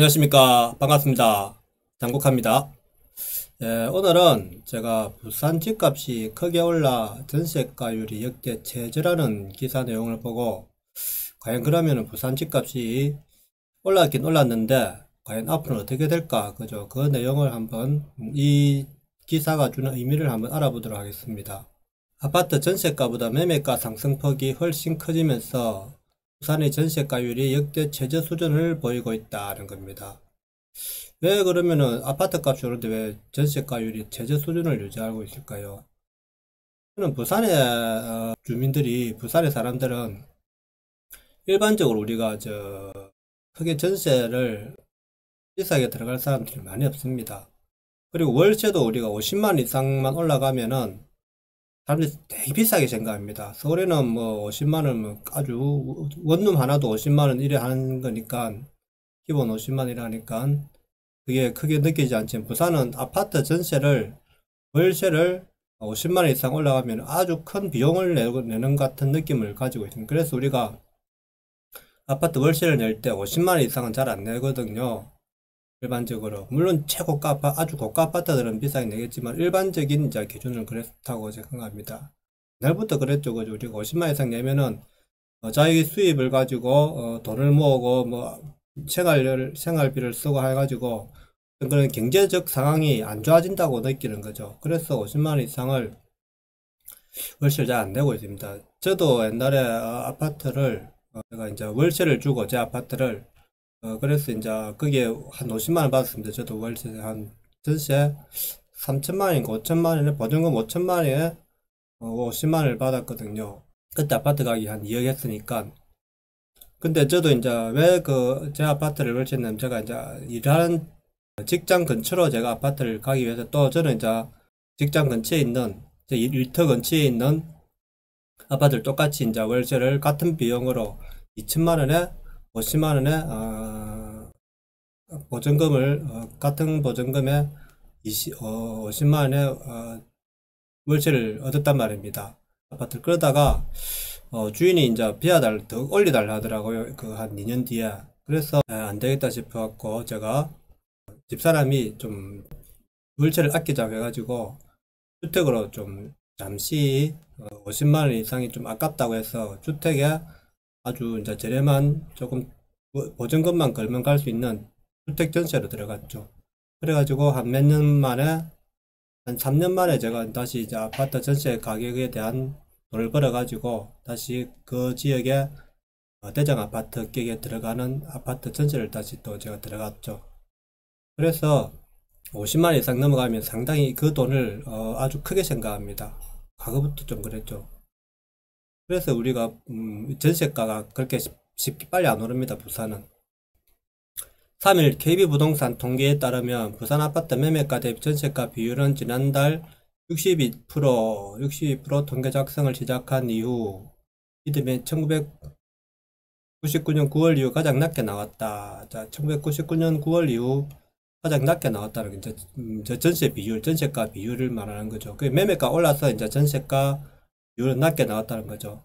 안녕하십니까. 반갑습니다. 장국합니다. 예, 오늘은 제가 부산 집값이 크게 올라 전세가율이 역대 최저라는 기사 내용을 보고 과연 그러면 부산 집값이 올랐긴 올랐는데 과연 앞으로는 어떻게 될까, 그죠? 그 내용을 한번 이 기사가 주는 의미를 한번 알아보도록 하겠습니다. 아파트 전세가보다 매매가 상승폭이 훨씬 커지면서 부산의 전세가율이 역대 최저 수준을 보이고 있다는 겁니다. 왜 그러면은 아파트 값이 오른데 왜 전세가율이 최저 수준을 유지하고 있을까요? 저는 부산의 주민들이, 부산의 사람들은 일반적으로 우리가 크게 전세를 비싸게 들어갈 사람들이 많이 없습니다. 그리고 월세도 우리가 50만 이상만 올라가면은 사람들이 되게 비싸게 생각합니다. 서울에는 뭐 50만원 뭐 아주 원룸 하나도 50만원 이래 하는 거니까, 기본 50만원 이래 하니까 그게 크게 느끼지 않지만 부산은 아파트 전세를, 월세를 50만원 이상 올라가면 아주 큰 비용을 내는 같은 느낌을 가지고 있습니다. 그래서 우리가 아파트 월세를 낼 때 50만원 이상은 잘 안 내거든요. 일반적으로. 물론 최고가 아주 고가 아파트들은 비싸게 내겠지만 일반적인 이제 기준은 그렇다고 생각합니다. 옛날부터 그랬죠. 그죠? 우리가 50만 이상 내면은 자기 수입을 가지고 돈을 모으고 뭐 생활비를 쓰고 해가지고 그런 경제적 상황이 안 좋아진다고 느끼는 거죠. 그래서 50만 이상을 월세를 잘 안 내고 있습니다. 저도 옛날에 아파트를 제가 이제 월세를 주고 제 아파트를 그래서 이제 거기에 한 50만원 받았습니다. 저도 월세 한 전세 3천만원인가 5천만원에 보증금 5천만원에 50만원을 받았거든요. 그때 아파트 가격이 한 2억 했으니까. 근데 저도 이제 왜 제 아파트를 월세냐면 제가 이제 일하는 직장 근처로 제가 아파트를 가기 위해서, 또 저는 이제 직장 근처에 있는 제 일터 근처에 있는 아파트를 똑같이 이제 월세를 같은 비용으로 2천만원에 50만원에 보증금을 같은 보증금에 50만원에 월세를 얻었단 말입니다. 아파트를. 그러다가 주인이 이제 더 올려달라 하더라고요. 그 한 2년 뒤에. 그래서 안 되겠다 싶어 갖고 제가 집사람이 좀 월세를 아끼자고 해가지고 주택으로 좀 잠시 50만원 이상이 좀 아깝다고 해서 주택에 아주 이제 저렴한, 조금 보증금만 걸면 갈 수 있는 주택 전세로 들어갔죠. 그래가지고 한 몇 년 만에, 한 3년 만에 제가 다시 이제 아파트 전세 가격에 대한 돈을 벌어가지고 다시 그 지역에 대장 아파트 격에 들어가는 아파트 전세를 다시 또 제가 들어갔죠. 그래서 50만 이상 넘어가면 상당히 그 돈을 아주 크게 생각합니다. 과거부터 좀 그랬죠. 그래서 우리가 전세가가 그렇게 쉽게 빨리 안 오릅니다. 부산은. 3일 KB부동산 통계에 따르면 부산 아파트 매매가 대비 전세가 비율은 지난달 62% 통계 작성을 시작한 이후 이듬해 1999년 9월 이후 가장 낮게 나왔다. 자, 1999년 9월 이후 가장 낮게 나왔다는 게 이제 전세가 비율을 말하는 거죠. 그 매매가 올라서 이제 전세가 비율은 낮게 나왔다는 거죠.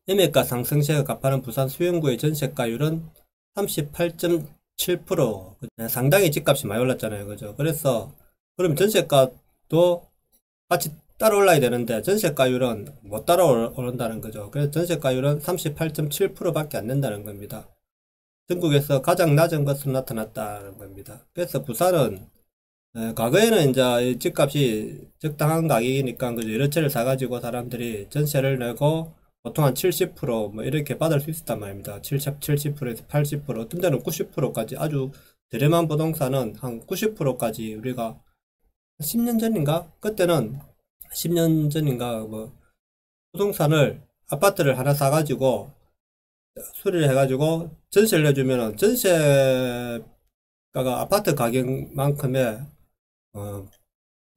매매가 상승세가 가파른 부산 수영구의 전세가율은 38.7%. 상당히 집값이 많이 올랐잖아요. 그죠? 그래서 그럼 전세가도 같이 따라 올라야 되는데 전세가율은 못 따라 오른다는 거죠. 그래서 전세가율은 38.7% 밖에 안 된다는 겁니다. 전국에서 가장 낮은 것으로 나타났다는 겁니다. 그래서 부산은 과거에는 이제 집값이 적당한 가격이니까 그죠? 여러 채를 사가지고 사람들이 전세를 내고 보통 한 70% 이렇게 받을 수 있었단 말입니다. 70%에서 80%, 어떤 데는 90%까지, 아주 저렴한 부동산은 한 90%까지 우리가 10년 전인가? 그때는 10년 전인가 부동산을, 아파트를 하나 사가지고 수리를 해가지고 전세를 내주면은 전세가가 아파트 가격만큼의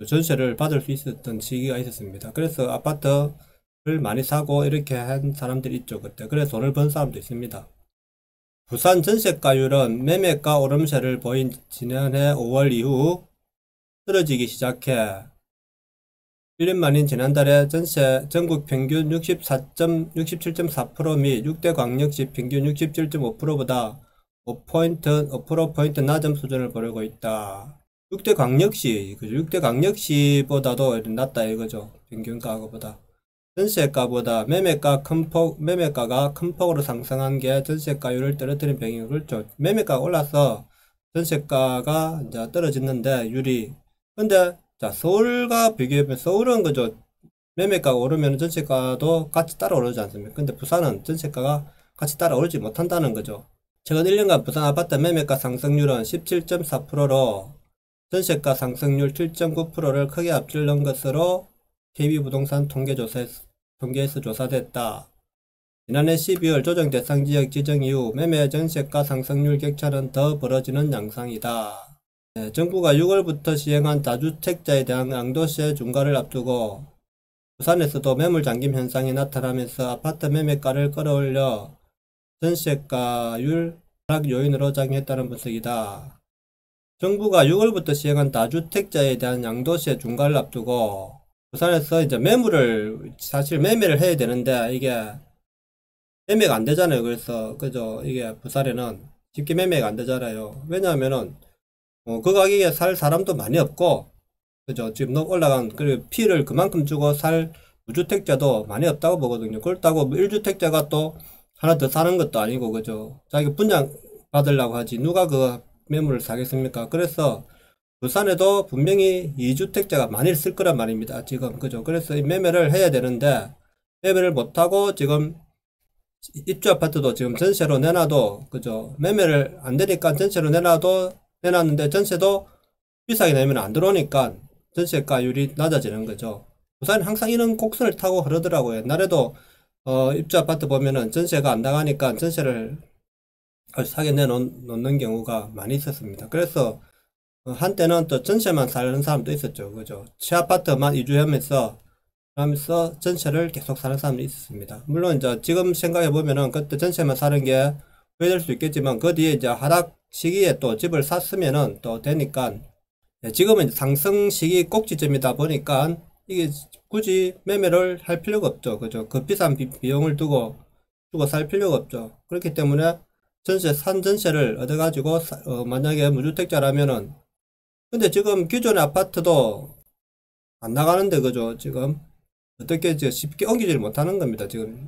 전세를 받을 수 있었던 시기가 있었습니다. 그래서 아파트를 많이 사고 이렇게 한 사람들이 있죠, 그때. 그래서 돈을 번 사람도 있습니다. 부산 전세가율은 매매가 오름세를 보인 지난해 5월 이후 떨어지기 시작해 1년 만인 지난달에 전세 전국 평균 67.4% 및 6대 광역시 평균 67.5%보다 5%포인트 낮은 수준을 보이고 있다. 6대 광역시, 그죠? 6대 광역시보다도 낮다 이거죠. 평균가보다. 전세가보다 매매가가 큰 폭으로 상승한 게 전세가율을 떨어뜨린 배경이 그렇죠. 매매가가 올라서 전세가가 이제 떨어졌는데 근데 자 서울과 비교해보면 서울은 그죠. 매매가가 오르면 전세가도 같이 따라 오르지 않습니까? 근데 부산은 전세가가 같이 따라 오르지 못한다는 거죠. 최근 1년간 부산 아파트 매매가 상승률은 17.4%로 전세가 상승률 7.9%를 크게 앞지른 것으로 KB부동산 통계에서 조사됐다. 지난해 12월 조정 대상 지역 지정 이후 매매 전세가 상승률 격차는 더 벌어지는 양상이다. 정부가 6월부터 시행한 다주택자에 대한 양도세 중과를 앞두고 부산에서도 매물 잠김 현상이 나타나면서 아파트 매매가를 끌어올려 전세가율 하락 요인으로 작용했다는 분석이다. 정부가 6월부터 시행한 다주택자에 대한 양도세 중과를 앞두고 부산에서 이제 사실 매매를 해야 되는데 이게 매매가 안 되잖아요. 그래서 그죠. 이게 부산에는 쉽게 매매가 안 되잖아요. 왜냐하면은 그 가격에 살 사람도 많이 없고 그죠. 지금 너무 올라간 그리고 피를 그만큼 주고 살 무주택자도 많이 없다고 보거든요. 그렇다고 1주택자가 또 하나 더 사는 것도 아니고 그죠. 자기 분양 받으려고 하지 누가 그 매물을 사겠습니까? 그래서 부산에도 분명히 2주택자가 많이 쓸 거란 말입니다. 지금 그죠. 그래서 이 매매를 해야 되는데 매매를 못하고 지금 입주 아파트도 지금 전세로 내놔도 그죠. 매매를 안 되니까 전세로 내놨는데 전세도 비싸게 내면 안 들어오니까 전세가율이 낮아지는 거죠. 부산은 항상 이런 곡선을 타고 흐르더라고요. 옛날에도 입주 아파트 보면은 전세가 안 나가니까 전세를 사게 내놓는 경우가 많이 있었습니다. 그래서 한때는 또 전세만 사는 사람도 있었죠. 그죠? 시아파트만 이주하면서 전세를 계속 사는 사람도 있었습니다. 물론 이제 지금 생각해 보면은 그때 전세만 사는 게 후회될 수 있겠지만 그 뒤에 이제 하락 시기에 또 집을 샀으면은 또 되니까 지금은 이제 상승 시기 꼭지점이다 보니까 이게 굳이 매매를 할 필요가 없죠. 그죠? 그 비싼 비용을 주고 살 필요가 없죠. 그렇기 때문에 전세를 얻어가지고 만약에 무주택자라면은 근데 지금 기존의 아파트도 안 나가는데 그죠? 지금 어떻게 쉽게 옮기지를 못하는 겁니다. 지금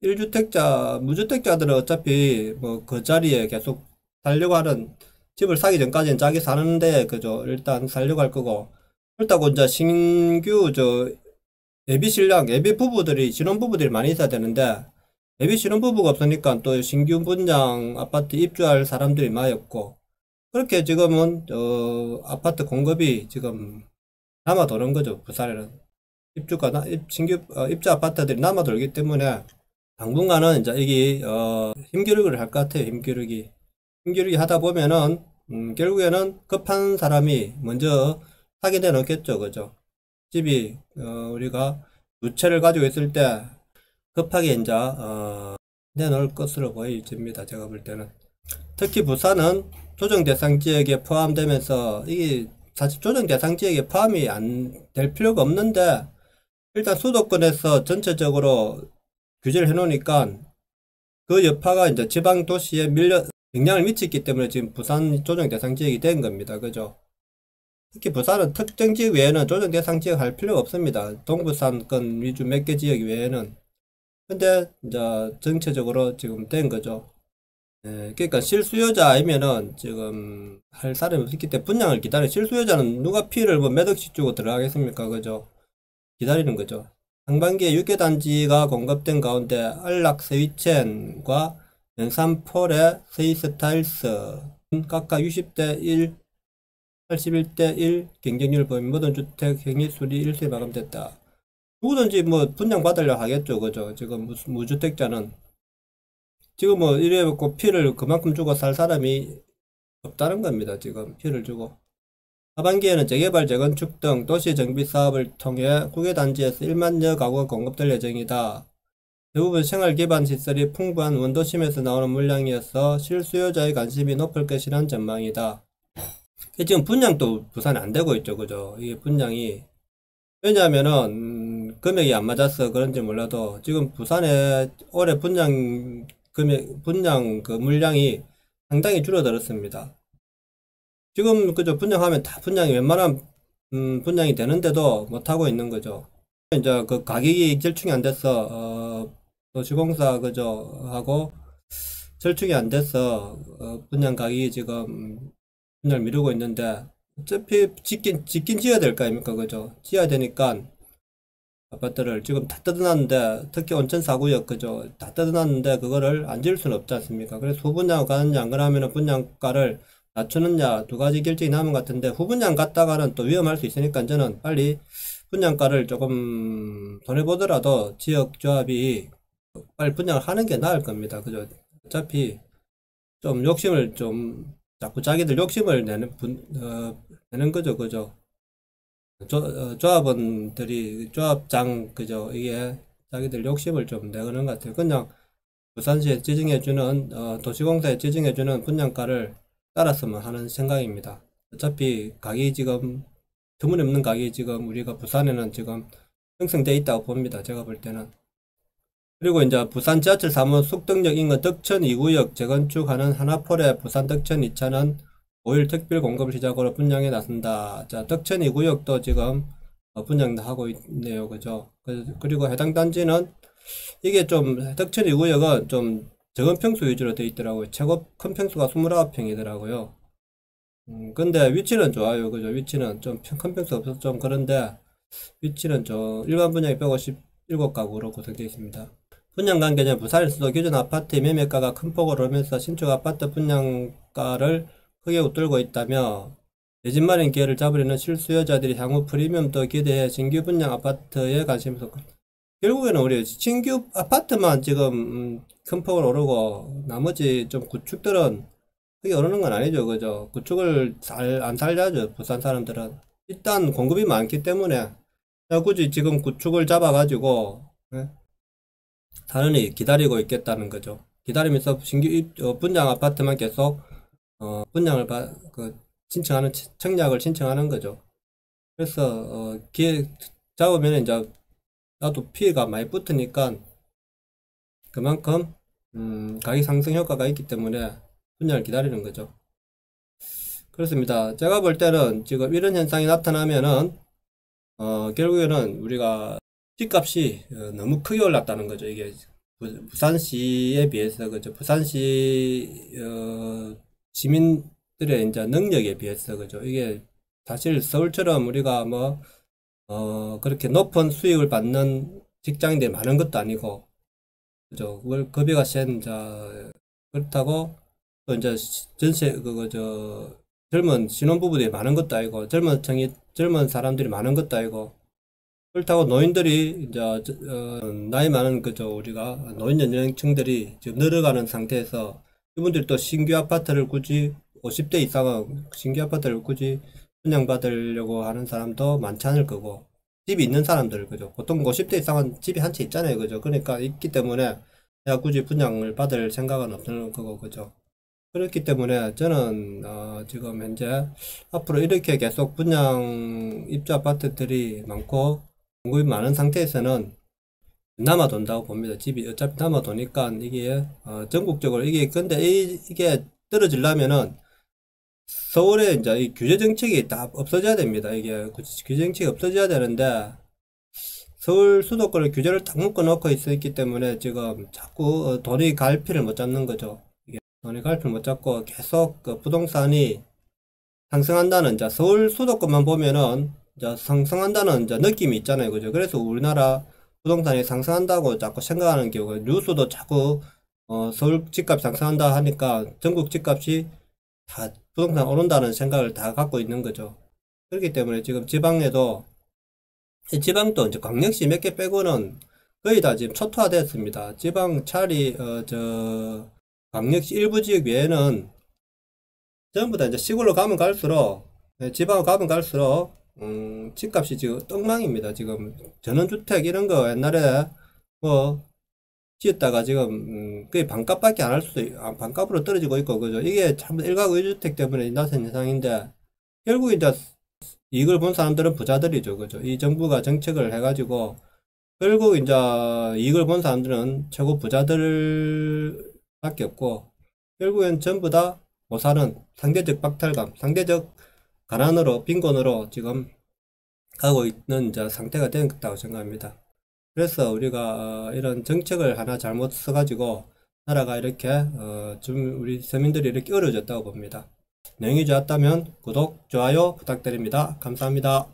1주택자 무주택자들은 어차피 뭐 그 자리에 계속 살려고 하는 집을 사기 전까지는 자기 사는데 그죠? 일단 살려고 할 거고 그렇다고 이제 신규 예비 부부들이 신혼부부들이 많이 있어야 되는데 예비 신혼부부가 없으니까 또 신규 분양 아파트 입주할 사람들이 많이 없고 그렇게 지금은 아파트 공급이 지금 남아 도는 거죠. 부산에는 입주 아파트들이 남아 돌기 때문에 당분간은 이제 이게 힘겨루기를 할 것 같아요. 힘겨루기 하다 보면은 결국에는 급한 사람이 먼저 사게 되놓겠죠. 그죠? 집이 우리가 두 채를 가지고 있을 때 급하게 이제 내놓을 것으로 보여집니다. 제가 볼 때는 특히 부산은 조정 대상 지역에 포함되면서 이게 사실 조정 대상 지역에 포함이 안 될 필요가 없는데 일단 수도권에서 전체적으로 규제를 해놓으니까 그 여파가 이제 지방 도시에 영향을 미치기 때문에 지금 부산 조정 대상 지역이 된 겁니다. 그죠? 특히 부산은 특정 지역 외에는 조정 대상 지역 할 필요가 없습니다. 동부산권 위주 몇 개 지역 외에는. 근데 이제 전체적으로 지금 된 거죠. 그러니까 실수요자 아니면은 지금 할 사람이 없기 때문에 분양을 실수요자는 누가 피를 뭐 몇 억씩 주고 들어가겠습니까? 그죠? 기다리는 거죠. 상반기에 6개 단지가 공급된 가운데 안락 스위첸과 연산폴의 스위스타일스 각각 60대 1, 81대 1 경쟁률을 보인 모든 주택 행위수리 1세 마감됐다. 누구든지 뭐 분양 받으려 하겠죠. 그죠? 지금 무주택자는 지금 뭐 이래갖고 피를 그만큼 주고 살 사람이 없다는 겁니다. 지금 피를 주고 하반기에는 재개발, 재건축 등 도시 정비 사업을 통해 국외 단지에서 1만여 가구가 공급될 예정이다. 대부분 생활 기반 시설이 풍부한 원도심에서 나오는 물량이어서 실수요자의 관심이 높을 것이란 전망이다. 지금 분양도 부산에 안 되고 있죠. 그죠? 이게 분양이 왜냐하면은 금액이 안 맞아서 그런지 몰라도 지금 부산에 올해 분양 금액, 분양 그 물량이 상당히 줄어들었습니다. 지금 그저 분양하면 다 분양이 웬만한 분양이 되는데도 못하고 있는 거죠. 이제 그 가격이 절충이 안 돼서 도시공사 그저 하고 절충이 안 돼서 분양 가격이 지금 분양을 미루고 있는데 어차피 짓긴 지어야 될 거 아닙니까 그죠? 지어야 되니까 아파트를 지금 다 뜯어놨는데 특히 온천 4구역 그죠? 다 뜯어놨는데 그거를 안 지을 수는 없지 않습니까? 그래서 후분양 가느냐 안 그러면 분양가를 낮추느냐 두 가지 결정이 남은 것 같은데 후분양 갔다가는 또 위험할 수 있으니까 저는 빨리 분양가를 조금 손해보더라도 지역조합이 빨리 분양을 하는 게 나을 겁니다. 그죠? 어차피 좀 욕심을 좀 자꾸 자기들 욕심을 내는 거죠. 그죠? 조합원들이 조합장 그죠? 이게 자기들 욕심을 좀 내는 것 같아요. 그냥 부산시에 지정해주는 도시공사에 지정해주는 분양가를 따랐으면 하는 생각입니다. 어차피 가격이 지금 터무니없는 가격이 지금 우리가 부산에는 지금 형성되어 있다고 봅니다. 제가 볼 때는. 그리고 이제 부산 지하철 3호 숙덕역 인근 덕천 2구역 재건축하는 하나폴의 부산 덕천 2차는 5일 특별 공급을 시작으로 분양에 나선다. 자, 덕천 2구역도 지금 분양하고 있네요. 그죠? 그리고 해당 단지는 이게 좀 덕천 2구역은 좀 적은 평수 위주로 되어 있더라고요. 최고 큰 평수가 29평이더라고요. 근데 위치는 좋아요. 그죠? 위치는 좀 큰 평수 없어서 좀 그런데 위치는 일반 분양이 157가구로 구성되어 있습니다. 분양 관계는 부산에서도 기존 아파트의 매매가가 큰 폭으로 오르면서 신축 아파트 분양가를 크게 웃돌고 있다며 내 집 마련 기회를 잡으려는 실수요자들이 향후 프리미엄도 기대해 신규 분양 아파트에 관심이 쏟고 결국에는 우리 신규 아파트만 지금 큰 폭으로 오르고 나머지 좀 구축들은 크게 오르는 건 아니죠. 그죠? 구축을 안 살려죠. 부산 사람들은. 일단 공급이 많기 때문에 굳이 지금 구축을 잡아가지고 사람이 기다리고 있겠다는 거죠. 기다리면서 신규 분양 아파트만 계속 분양을 신청하는 청약을 신청하는 거죠. 그래서 기회 잡으면 이제 나도 피해가 많이 붙으니까 그만큼 가격 상승 효과가 있기 때문에 분양을 기다리는 거죠. 그렇습니다. 제가 볼 때는 지금 이런 현상이 나타나면은 결국에는 우리가 집값이 너무 크게 올랐다는 거죠. 이게 부산시에 비해서 그죠. 부산시 시민들의 이제 능력에 비해서 그죠. 이게 사실 서울처럼 우리가 뭐 그렇게 높은 수익을 받는 직장인들이 많은 것도 아니고 그죠. 급여가 센 그렇다고 또 이제 전세 젊은 신혼부부들이 많은 것도 아니고 젊은 사람들이 많은 것도 아니고 그렇다고 노인들이 이제 나이 많은 우리가 노인 연령층들이 지금 늘어가는 상태에서 이분들이 또 신규 아파트를 굳이 50대 이상은 신규 아파트를 굳이 분양받으려고 하는 사람도 많지 않을 거고 집이 있는 사람들 그죠. 보통 50대 이상은 집이 한 채 있잖아요. 그죠. 그러니까 있기 때문에 내가 굳이 분양을 받을 생각은 없는 거고 그죠. 그렇기 때문에 저는 지금 현재 앞으로 이렇게 계속 분양 입주 아파트들이 많고 공급이 많은 상태에서는 남아돈다고 봅니다. 집이 어차피 남아도니까 이게 전국적으로 근데 이게 떨어지려면은 서울에 이제 이 규제 정책이 다 없어져야 됩니다. 이게 규제 정책이 없어져야 되는데 서울 수도권을 규제를 딱 묶어 놓고 있기 때문에 지금 자꾸 돈이 갈피를 못 잡는 거죠. 돈이 갈피를 못 잡고 계속 부동산이 상승한다는 서울 수도권만 보면은 상승한다는 느낌이 있잖아요. 그죠? 그래서 우리나라 부동산이 상승한다고 자꾸 생각하는 경우 뉴스도 자꾸 서울 집값이 상승한다 하니까 전국 집값이 다 부동산 오른다는 생각을 다 갖고 있는 거죠. 그렇기 때문에 지금 지방에도 지방도 이제 광역시 몇 개 빼고는 거의 다 지금 초토화됐습니다. 지방 차리 광역시 일부 지역 외에는 전부 다 이제 시골로 가면 갈수록 지방으로 가면 갈수록 집값이 지금 엉망입니다. 지금 전원주택 이런 거 옛날에 뭐 지었다가 지금 거의 반값밖에 안 할 반값으로 떨어지고 있고 그죠. 이게 참 일가구 1주택 때문에 나타난 현상인데 결국 이제 이걸 본 사람들은 부자들이죠. 그죠. 이 정부가 정책을 해가지고 결국 이제 이걸 본 사람들은 최고 부자들 밖에 없고, 결국엔 전부 다 못 사는 상대적 박탈감, 상대적 가난으로, 빈곤으로 지금 가고 있는 이제 상태가 되었다고 생각합니다. 그래서 우리가 이런 정책을 하나 잘못 써가지고 나라가 이렇게 좀 우리 서민들이 이렇게 어려워졌다고 봅니다. 내용이 좋았다면 구독, 좋아요 부탁드립니다. 감사합니다.